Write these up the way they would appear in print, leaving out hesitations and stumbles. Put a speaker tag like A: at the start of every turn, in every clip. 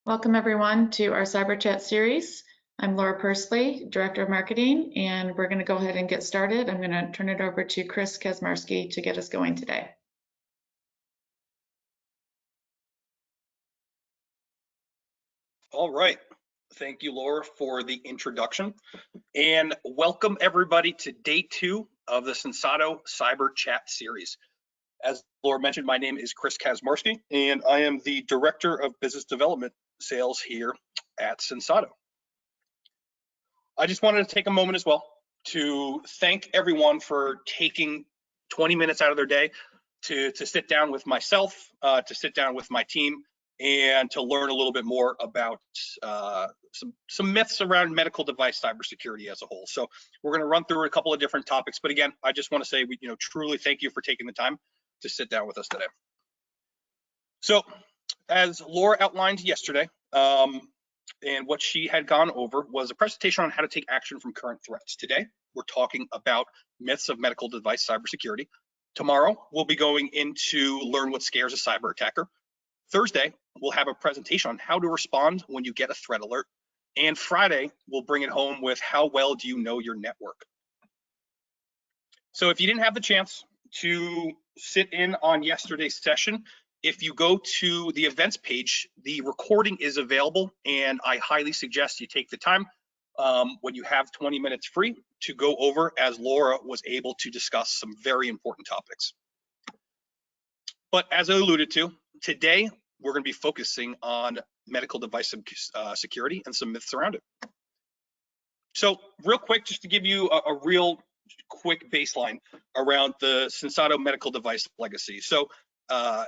A: Welcome everyone to our Cyber Chat series. I'm Laura Pursley, Director of Marketing, and we're going to go ahead and get started. I'm going to turn it over to Chris Kazmarski to get us going today.
B: All right. Thank you, Laura, for the introduction. And welcome everybody to day 2 of the Sensado Cyber Chat series. As Laura mentioned, my name is Chris Kazmarski, and I am the Director of Business Development Sales here at Sensado. I just wanted to take a moment as well to thank everyone for taking 20 minutes out of their day to sit down with myself, to sit down with my team, and to learn a little bit more about some myths around medical device cybersecurity as a whole. So we're going to run through a couple of different topics, but again, I just want to say we truly thank you for taking the time to sit down with us today. So as Laura outlined yesterday, and what she had gone over was a presentation on how to take action from current threats. Today, we're talking about myths of medical device cybersecurity. Tomorrow, we'll be going into learn what scares a cyber attacker. Thursday, we'll have a presentation on how to respond when you get a threat alert. And Friday, we'll bring it home with how well do you know your network. So if you didn't have the chance to sit in on yesterday's session, if you go to the events page, the recording is available, and I highly suggest you take the time when you have 20 minutes free to go over, as Laura was able to discuss some very important topics. But as I alluded to, today we're going to be focusing on medical device security and some myths around it. So real quick, just to give you a real quick baseline around the Sensado medical device legacy. So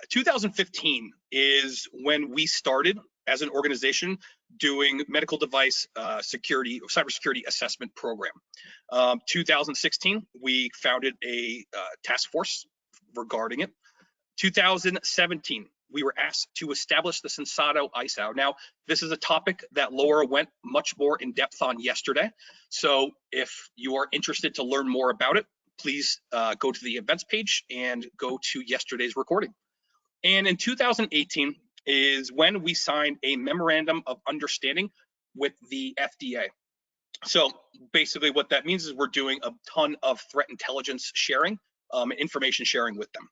B: 2015 is when we started as an organization doing medical device cybersecurity assessment program. 2016, we founded a task force regarding it. 2017, we were asked to establish the Sensado ISAO. Now, this is a topic that Laura went much more in depth on yesterday. So if you are interested to learn more about it, please go to the events page and go to yesterday's recording. And in 2018 is when we signed a memorandum of understanding with the FDA. So basically what that means is we're doing a ton of threat intelligence sharing, information sharing with them.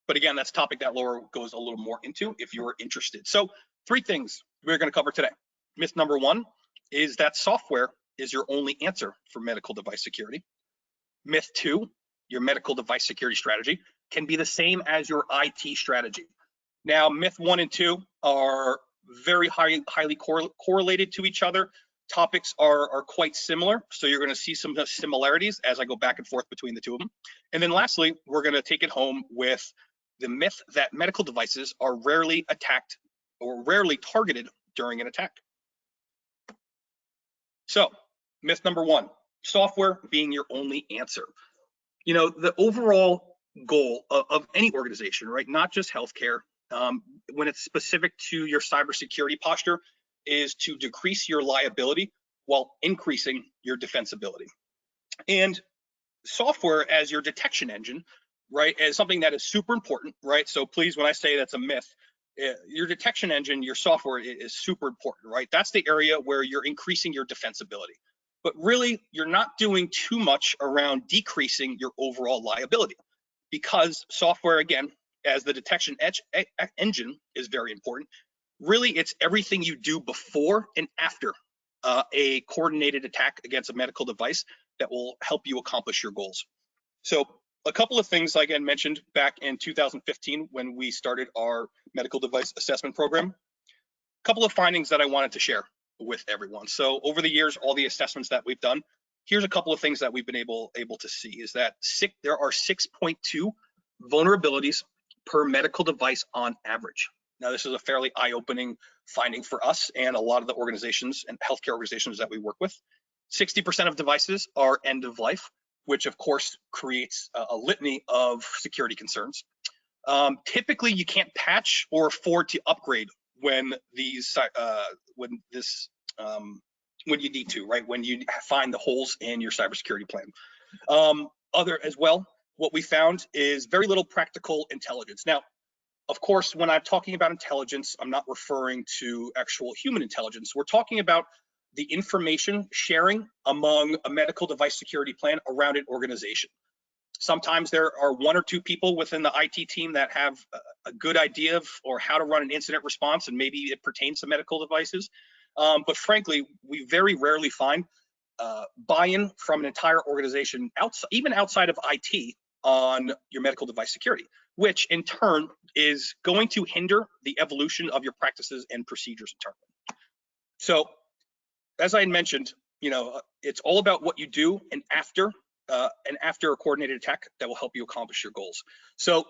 B: But again, that's a topic that Laura goes a little more into if you're interested. So 3 things we're going to cover today. Myth number 1 is that software is your only answer for medical device security. Myth 2, your medical device security strategy can be the same as your IT strategy. Now, myth 1 and 2 are very highly correlated to each other. Topics are quite similar, so you're going to see some similarities as I go back and forth between the two of them. And then lastly, we're going to take it home with the myth that medical devices are rarely attacked or rarely targeted during an attack. So, myth number 1, software being your only answer. The overall goal of any organization, right, not just healthcare, when it's specific to your cybersecurity posture, is to decrease your liability while increasing your defensibility. And software as your detection engine, right, is something that is super important, right? So please, when I say that's a myth, your detection engine, your software is super important, right? That's the area where you're increasing your defensibility. But really, you're not doing too much around decreasing your overall liability, because software, again, as the detection engine is very important. Really, it's everything you do before and after a coordinated attack against a medical device that will help you accomplish your goals. So a couple of things, like I mentioned back in 2015 when we started our medical device assessment program, a couple of findings that I wanted to share with everyone. So over the years, all the assessments that we've done, here's a couple of things that we've been able to see is that there are 6.2 vulnerabilities per medical device on average. Now, this is a fairly eye-opening finding for us and a lot of the organizations and healthcare organizations that we work with. 60% of devices are end of life, which of course creates a litany of security concerns. Typically, you can't patch or afford to upgrade when when you need to, right? When you find the holes in your cybersecurity plan. What we found is very little practical intelligence. Now, Of course, when I'm talking about intelligence, I'm not referring to actual human intelligence. We're talking about the information sharing among a medical device security plan around an organization. Sometimes there are 1 or 2 people within the IT team that have a good idea of or how to run an incident response, and maybe it pertains to medical devices. But frankly, we very rarely find buy-in from an entire organization, even outside of IT, on your medical device security, which in turn is going to hinder the evolution of your practices and procedures internally. So, as I had mentioned, it's all about what you do and after a coordinated attack that will help you accomplish your goals. So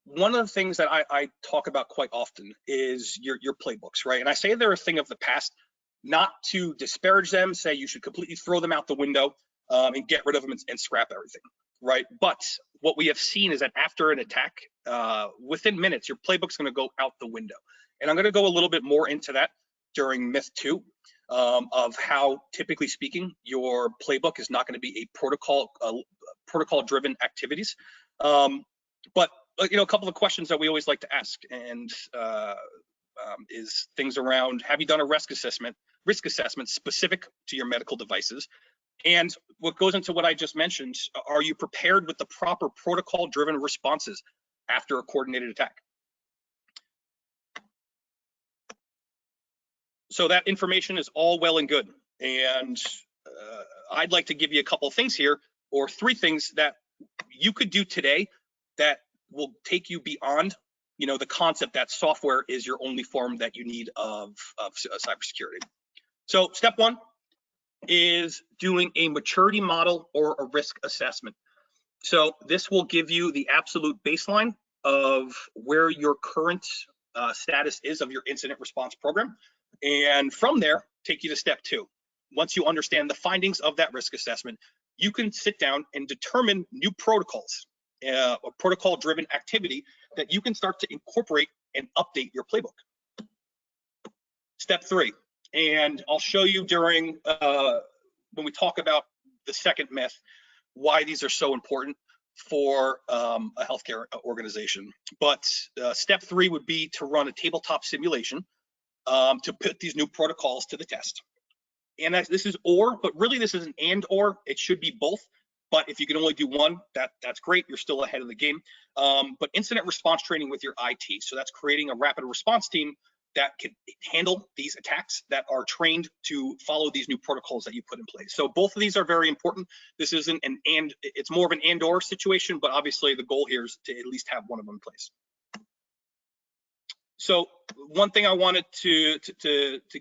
B: one of the things that I talk about quite often is your playbooks, right? And I say they're a thing of the past, not to disparage them, say you should completely throw them out the window and get rid of them and scrap everything, right? But what we have seen is that after an attack, within minutes, your playbook's going to go out the window. And I'm going to go a little bit more into that during myth 2. Of how, typically speaking, your playbook is not going to be a protocol-driven activities. But a couple of questions that we always like to ask, and is things around: have you done a risk assessment specific to your medical devices? And what goes into what I just mentioned: are you prepared with the proper protocol-driven responses after a coordinated attack? So that information is all well and good, and I'd like to give you a couple of things here, or 3 things that you could do today that will take you beyond, the concept that software is your only form that you need of cybersecurity. So step 1 is doing a maturity model or a risk assessment. So this will give you the absolute baseline of where your current status is of your incident response program. And from there, take you to step 2. Once you understand the findings of that risk assessment, you can sit down and determine new protocols, a protocol-driven activity that you can start to incorporate and update your playbook. Step 3, and I'll show you during when we talk about the second myth, why these are so important for a healthcare organization. But step 3 would be to run a tabletop simulation to put these new protocols to the test. And this is or, but really this is an and or. It should be both. But if you can only do one, that's great. You're still ahead of the game. But incident response training with your IT. So that's creating a rapid response team that can handle these attacks, that are trained to follow these new protocols that you put in place. So both of these are very important. This isn't an and, it's more of an and or situation, but obviously the goal here is to at least have one of them in place. So one thing I wanted to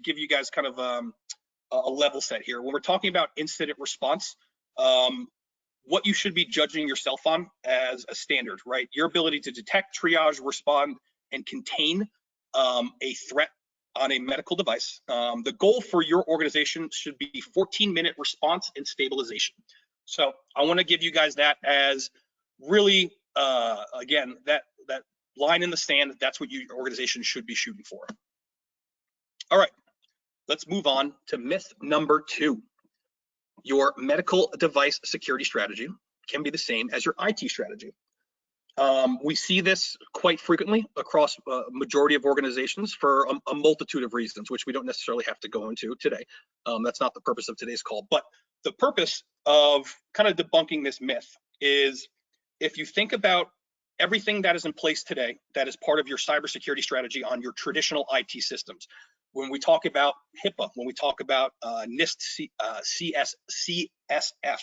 B: give you guys kind of a level set here. When we're talking about incident response, what you should be judging yourself on as a standard, right? Your ability to detect, triage, respond, and contain a threat on a medical device. The goal for your organization should be 14-minute response and stabilization. So I want to give you guys that as really, again, that line in the sand. That's what your organization should be shooting for. All right, let's move on to myth number 2. Your medical device security strategy can be the same as your IT strategy. We see this quite frequently across a majority of organizations for a multitude of reasons, which we don't necessarily have to go into today. That's not the purpose of today's call. But the purpose of kind of debunking this myth is, if you think about everything that is in place today that is part of your cybersecurity strategy on your traditional IT systems, when we talk about HIPAA, when we talk about NIST CSF,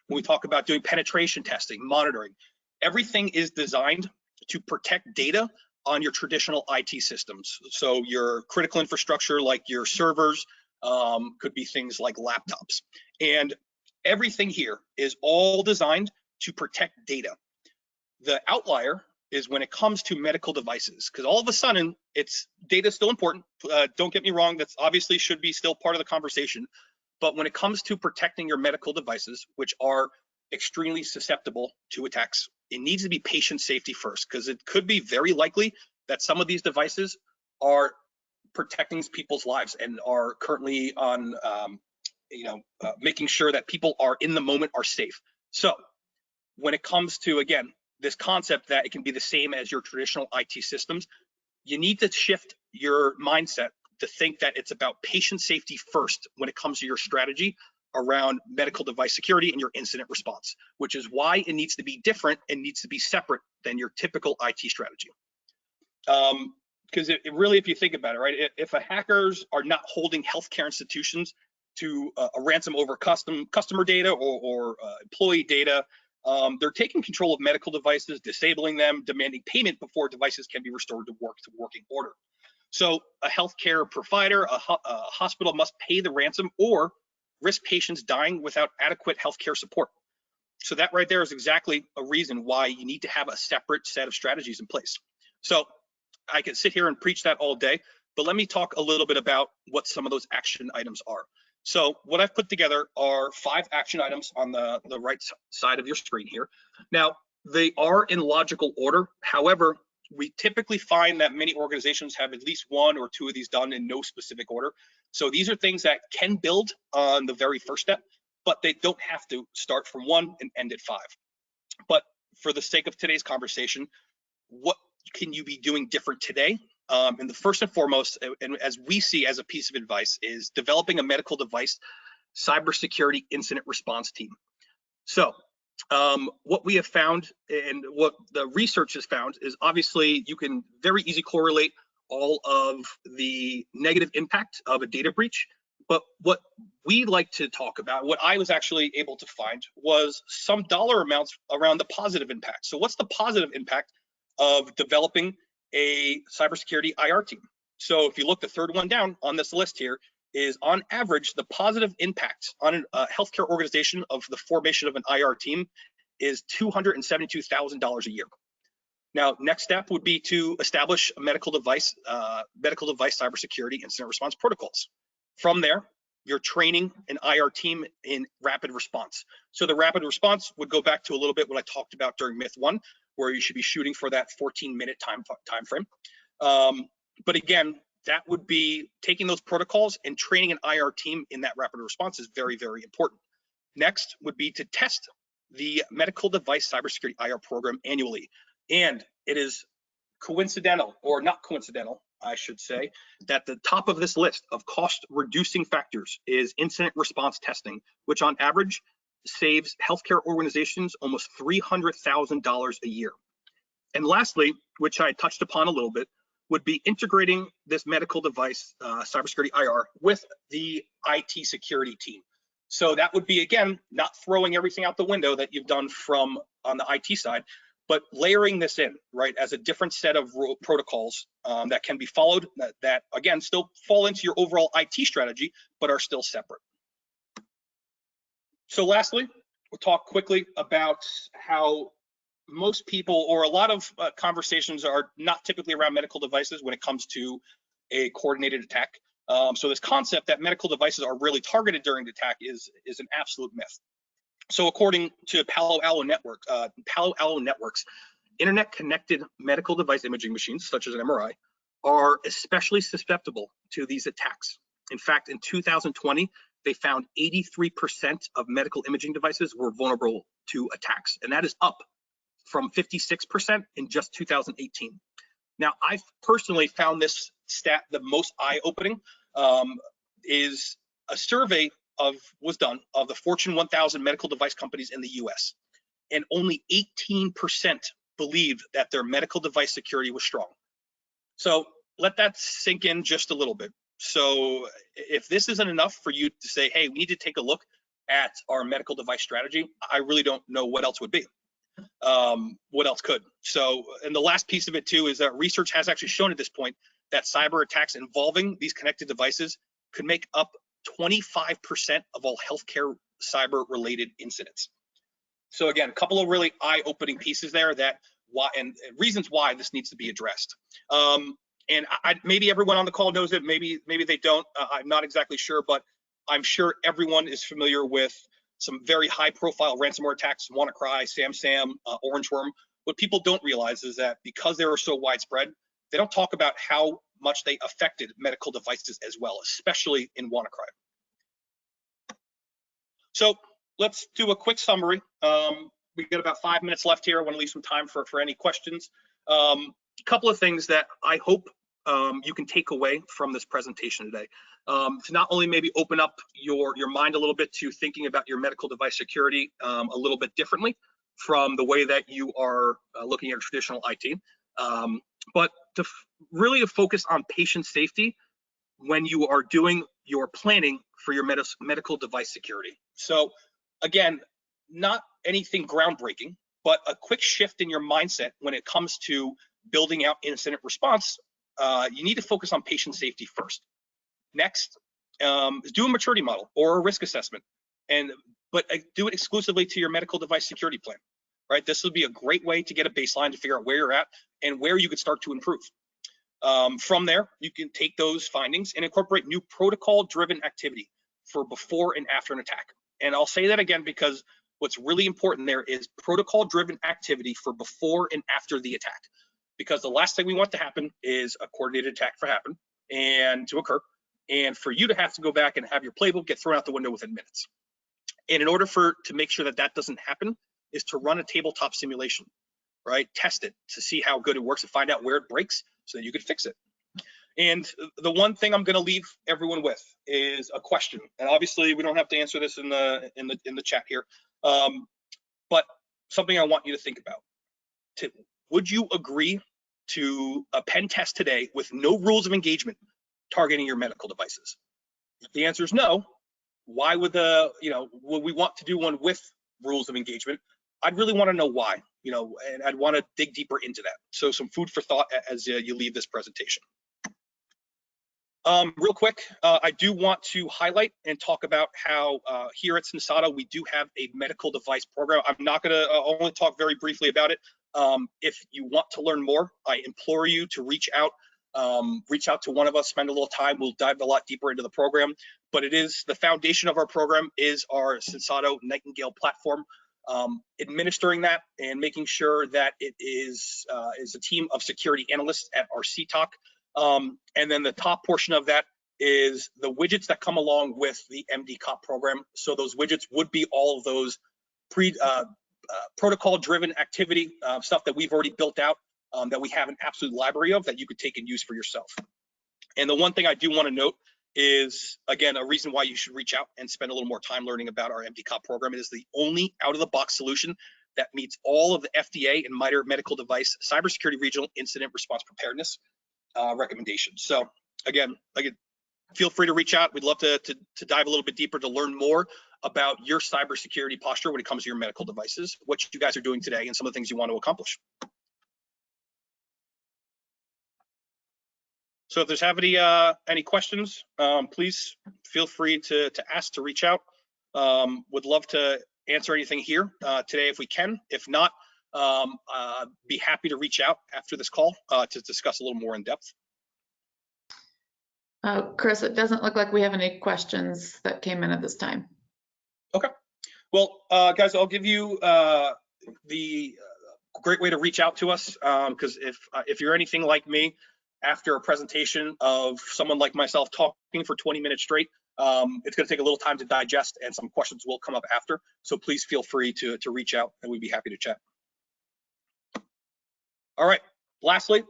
B: when we talk about doing penetration testing, monitoring, everything is designed to protect data on your traditional IT systems. So your critical infrastructure, like your servers, could be things like laptops. And everything here is all designed to protect data. The outlier is when it comes to medical devices, because all of a sudden, data is still important. Don't get me wrong, that's obviously should be still part of the conversation. But when it comes to protecting your medical devices, which are extremely susceptible to attacks, it needs to be patient safety first, because it could be very likely that some of these devices are protecting people's lives and are currently on, making sure that people are in the moment are safe. So when it comes to, again, this concept that it can be the same as your traditional IT systems, you need to shift your mindset to think that it's about patient safety first when it comes to your strategy around medical device security and your incident response, which is why it needs to be different and needs to be separate than your typical IT strategy. Because it really, if you think about it, right, if hackers are not holding healthcare institutions to a ransom over customer data or employee data, they're taking control of medical devices, disabling them, demanding payment before devices can be restored to working order. So a healthcare provider, a hospital must pay the ransom or risk patients dying without adequate healthcare support. So that right there is exactly a reason why you need to have a separate set of strategies in place. So I could sit here and preach that all day, but let me talk a little bit about what some of those action items are. So what I've put together are 5 action items on the right side of your screen here. Now, they are in logical order. However, we typically find that many organizations have at least 1 or 2 of these done in no specific order. So these are things that can build on the very first step, but they don't have to start from 1 and end at 5. But for the sake of today's conversation, what can you be doing different today? And the first and foremost, and as we see as a piece of advice, is developing a medical device cybersecurity incident response team. So what we have found and what the research has found is obviously you can very easily correlate all of the negative impact of a data breach. But what we like to talk about, what I was actually able to find, was some dollar amounts around the positive impact. So what's the positive impact of developing a cybersecurity IR team? So if you look, the third one down on this list here is, on average, the positive impact on a healthcare organization of the formation of an IR team is $272,000 a year. Now, next step would be to establish a medical device cybersecurity incident response protocols. From there, you're training an IR team in rapid response. So the rapid response would go back to a little bit what I talked about during myth 1, where you should be shooting for that 14-minute time frame. But again, that would be taking those protocols and training an IR team in that rapid response is very, very important. Next would be to test the medical device cybersecurity IR program annually. And it is coincidental, or not coincidental, I should say, that the top of this list of cost reducing factors is incident response testing, which on average saves healthcare organizations almost $300,000 a year. And lastly, which I touched upon a little bit, would be integrating this medical device cybersecurity IR with the IT security team. So that would be, again, not throwing everything out the window that you've done from on the IT side, but layering this in, right, as a different set of protocols that can be followed, that again, still fall into your overall IT strategy, but are still separate. So lastly, we'll talk quickly about how most people, or a lot of conversations, are not typically around medical devices when it comes to a coordinated attack. So this concept that medical devices are really targeted during the attack is an absolute myth. So according to Palo Alto Networks, internet connected medical device imaging machines, such as an MRI, are especially susceptible to these attacks. In fact, in 2020, they found 83% of medical imaging devices were vulnerable to attacks, and that is up from 56% in just 2018. Now, I've personally found this stat the most eye-opening. Is a survey was done of the Fortune 1000 medical device companies in the US, and only 18% believed that their medical device security was strong. So let that sink in just a little bit. So if this isn't enough for you to say, hey, we need to take a look at our medical device strategy, I really don't know what else would be. What else could? So, and the last piece of it too is that research has actually shown at this point that cyber attacks involving these connected devices could make up 25% of all healthcare cyber related incidents. So again, a couple of really eye-opening pieces there that why and reasons why this needs to be addressed. And maybe everyone on the call knows it, maybe they don't. I'm not exactly sure, but I'm sure everyone is familiar with some very high-profile ransomware attacks, WannaCry, SamSam, OrangeWorm. What people don't realize is that because they were so widespread, they don't talk about how much they affected medical devices as well, especially in WannaCry. So let's do a quick summary. we got about 5 minutes left here. I want to leave some time for any questions. A couple of things that I hope you can take away from this presentation today, to not only maybe open up your mind a little bit to thinking about your medical device security a little bit differently from the way that you are looking at traditional IT, but to really to focus on patient safety when you are doing your planning for your medical device security. So again, not anything groundbreaking, but a quick shift in your mindset when it comes to building out incident response. You need to focus on patient safety first. Next, do a maturity model or a risk assessment, but do it exclusively to your medical device security plan, right? This would be a great way to get a baseline to figure out where you're at and where you could start to improve. From there, you can take those findings and incorporate new protocol-driven activity for before and after an attack. And I'll say that again because what's really important there is protocol-driven activity for before and after the attack. Because the last thing we want to happen is a coordinated attack to occur, and for you to have to go back and have your playbook get thrown out the window within minutes. And in order to make sure that doesn't happen is to run a tabletop simulation, right? Test it to see how good it works and find out where it breaks so that you can fix it. And the one thing I'm going to leave everyone with is a question. And obviously we don't have to answer this in the chat here, but something I want you to think about. Would you agree to a pen test today with no rules of engagement targeting your medical devices? If the answer is no, why would would we want to do one with rules of engagement? I'd really want to know why, and I'd want to dig deeper into that. So some food for thought as you leave this presentation. Real quick, I do want to highlight and talk about how here at Sensata, we do have a medical device program. I'm not going to only talk very briefly about it. If you want to learn more, I implore you to reach out to one of us, spend a little time. We'll dive a lot deeper into the program, but it is the foundation of our program is our Sensata Nightingale platform. Administering that and making sure that it is a team of security analysts at our CTOC. And then the top portion of that is the widgets that come along with the MDCOP program. So those widgets would be all of those protocol-driven activity stuff that we've already built out, that we have an absolute library of that you could take and use for yourself. And the one thing I do want to note is, again, a reason why you should reach out and spend a little more time learning about our MDCOP program. It is the only out-of-the-box solution that meets all of the FDA and MITRE medical device cybersecurity regional incident response preparedness recommendations. So again, feel free to reach out. We'd love to dive a little bit deeper to learn more about your cybersecurity posture when it comes to your medical devices, what you guys are doing today, and some of the things you want to accomplish. So if there's any questions, please feel free to ask, to reach out. Would love to answer anything here today if we can. If not, be happy to reach out after this call to discuss a little more in depth.
A: Chris, it doesn't look like we have any questions that came in at this time.
B: Okay. Well, guys, I'll give you the great way to reach out to us, because if you're anything like me, after a presentation of someone like myself talking for 20 minutes straight, it's going to take a little time to digest, and some questions will come up after. So please feel free to reach out, and we'd be happy to chat. All right. Lastly,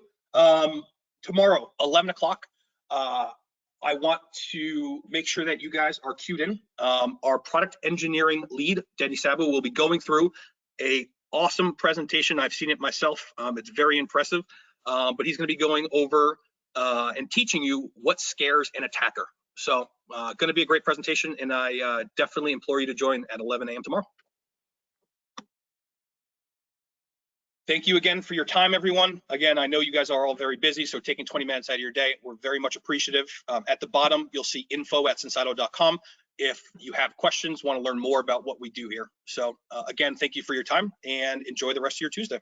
B: tomorrow, 11 o'clock, I want to make sure that you guys are queued in. Our product engineering lead, Denny Sabu, will be going through an awesome presentation. I've seen it myself. It's very impressive. But he's going to be going over and teaching you what scares an attacker. So going to be a great presentation, and I definitely implore you to join at 11 a.m. tomorrow. Thank you again for your time, everyone. Again, I know you guys are all very busy, so taking 20 minutes out of your day, we're very much appreciative. At the bottom, you'll see info@sensata.com if you have questions, want to learn more about what we do here. So again, thank you for your time, and enjoy the rest of your Tuesday.